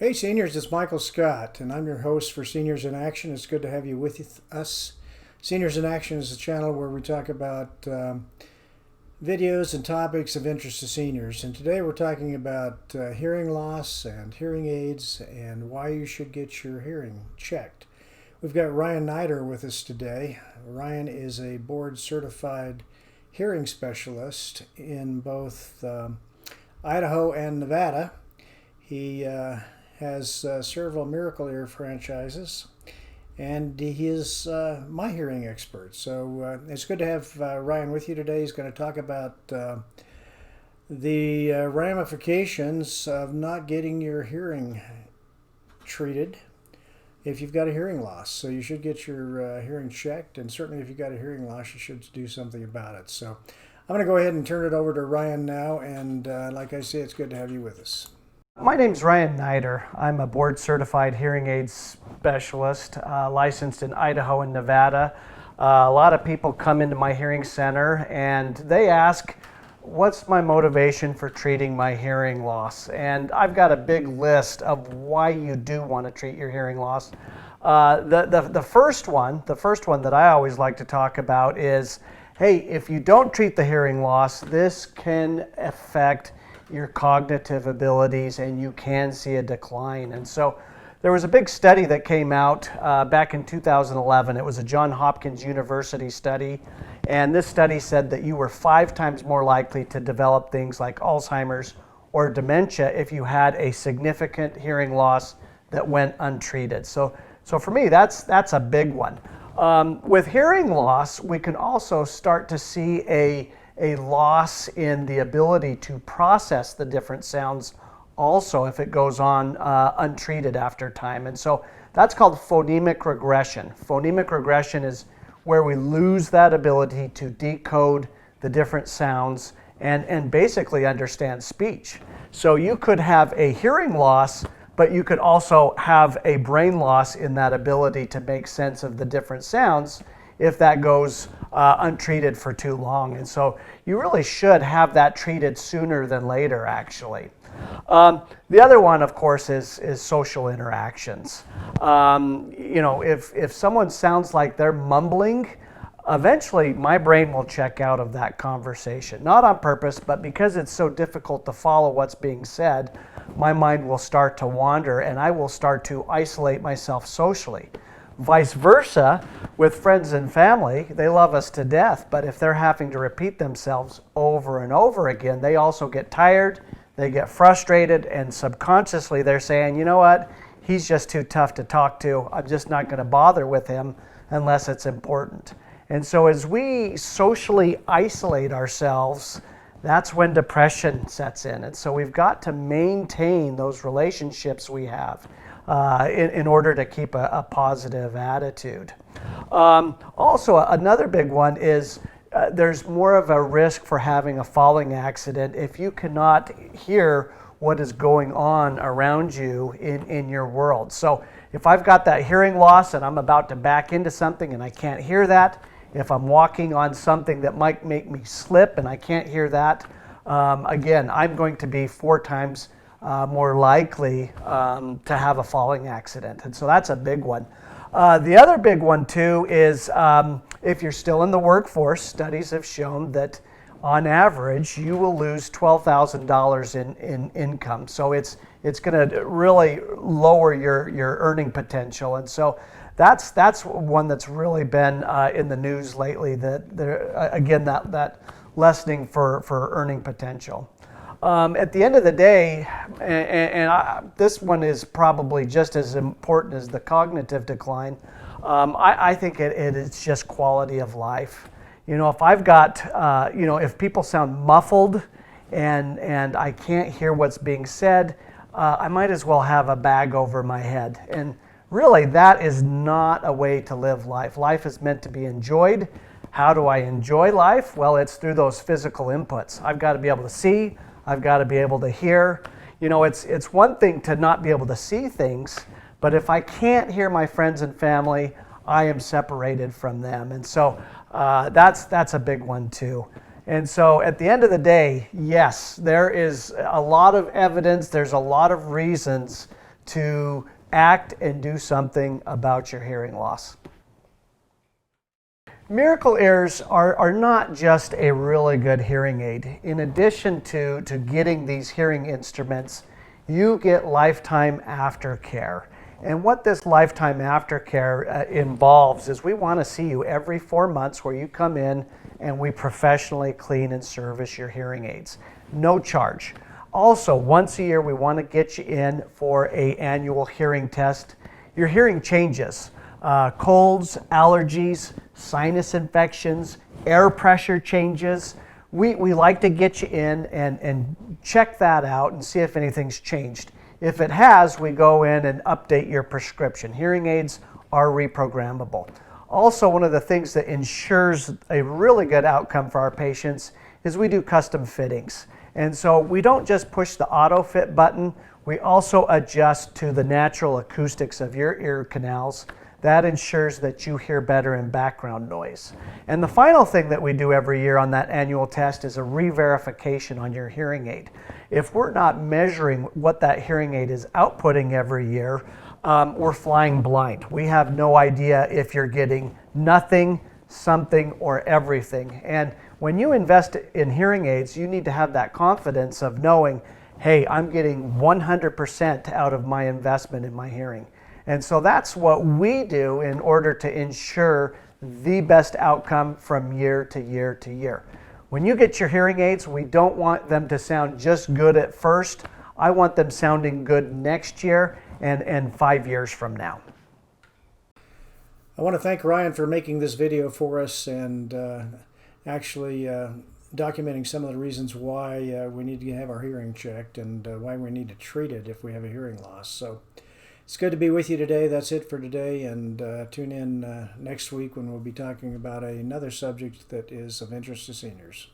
Hey seniors, it's Michael Scott, and I'm your host for Seniors in Action. It's good to have you with us. Seniors in Action is a channel where we talk about videos and topics of interest to seniors. And today we're talking about hearing loss and hearing aids and why you should get your hearing checked. We've got Ryan Neider with us today. Ryan is a board-certified hearing specialist in both Idaho and Nevada. He has several Miracle Ear franchises, and he is my hearing expert. So it's good to have Ryan with you today. He's going to talk about the ramifications of not getting your hearing treated if you've got a hearing loss. So you should get your hearing checked, and certainly if you've got a hearing loss, you should do something about it. So I'm going to go ahead and turn it over to Ryan now, and like I say, it's good to have you with us. My name's Ryan Neider. I'm a board-certified hearing aid specialist, licensed in Idaho and Nevada. A lot of people come into my hearing center and they ask, what's my motivation for treating my hearing loss? And I've got a big list of why you do want to treat your hearing loss. The first one that I always like to talk about is, hey, if you don't treat the hearing loss, this can affect your cognitive abilities and you can see a decline. And so there was a big study that came out back in 2011. It was a Johns Hopkins University study, and this study said that you were 5 times more likely to develop things like Alzheimer's or dementia if you had a significant hearing loss that went untreated. So for me, that's a big one. With hearing loss, we can also start to see a loss in the ability to process the different sounds also if it goes on untreated after time. And so that's called phonemic regression. Phonemic regression is where we lose that ability to decode the different sounds and basically understand speech. So you could have a hearing loss, but you could also have a brain loss in that ability to make sense of the different sounds if that goes untreated for too long. And so you really should have that treated sooner than later, actually. The other one, of course, is social interactions. If someone sounds like they're mumbling, eventually my brain will check out of that conversation. Not on purpose, but because it's so difficult to follow what's being said, my mind will start to wander and I will start to isolate myself socially. Vice versa, with friends and family, they love us to death, but if they're having to repeat themselves over and over again, they also get tired, they get frustrated, and subconsciously they're saying, you know what, he's just too tough to talk to, I'm just not going to bother with him unless it's important. And so as we socially isolate ourselves, that's when depression sets in. And so we've got to maintain those relationships we have in order to keep a positive attitude. Also, another big one is there's more of a risk for having a falling accident if you cannot hear what is going on around you in your world. So if I've got that hearing loss and I'm about to back into something and I can't hear that, if I'm walking on something that might make me slip and I can't hear that, again, I'm going to be 4 times more likely to have a falling accident. And so that's a big one. The other big one too is if you're still in the workforce, studies have shown that on average you will lose $12,000 in income. So it's going to really lower your earning potential. And so that's one that's really been in the news lately, that that lessening for earning potential. At the end of the day, this one is probably just as important as the cognitive decline, I think it's just quality of life. If I've got, if people sound muffled and I can't hear what's being said, I might as well have a bag over my head. And really, that is not a way to live life. Life is meant to be enjoyed. How do I enjoy life? Well, it's through those physical inputs. I've got to be able to see. I've got to be able to hear. It's one thing to not be able to see things, but if I can't hear my friends and family, I am separated from them. And so that's a big one too. And so at the end of the day, yes, there is a lot of evidence, there's a lot of reasons to act and do something about your hearing loss. Miracle Ears are not just a really good hearing aid. In addition to getting these hearing instruments, you get lifetime aftercare. And what this lifetime aftercare involves is we want to see you every 4 months where you come in and we professionally clean and service your hearing aids. No charge. Also, once a year we want to get you in for an annual hearing test. Your hearing changes. Colds, allergies, sinus infections, air pressure changes. We like to get you in and check that out and see if anything's changed. If it has, we go in and update your prescription. Hearing aids are reprogrammable. Also, one of the things that ensures a really good outcome for our patients is we do custom fittings. And so we don't just push the auto fit button, we also adjust to the natural acoustics of your ear canals. That ensures that you hear better in background noise. And the final thing that we do every year on that annual test is a re-verification on your hearing aid. If we're not measuring what that hearing aid is outputting every year, we're flying blind. We have no idea if you're getting nothing, something, or everything. And when you invest in hearing aids, you need to have that confidence of knowing, hey, I'm getting 100% out of my investment in my hearing. And so that's what we do in order to ensure the best outcome from year to year to year. When you get your hearing aids, we don't want them to sound just good at first. I want them sounding good next year and 5 years from now. I want to thank Ryan for making this video for us and actually documenting some of the reasons why we need to have our hearing checked and why we need to treat it if we have a hearing loss. So it's good to be with you today. That's it for today, and tune in next week when we'll be talking about another subject that is of interest to seniors.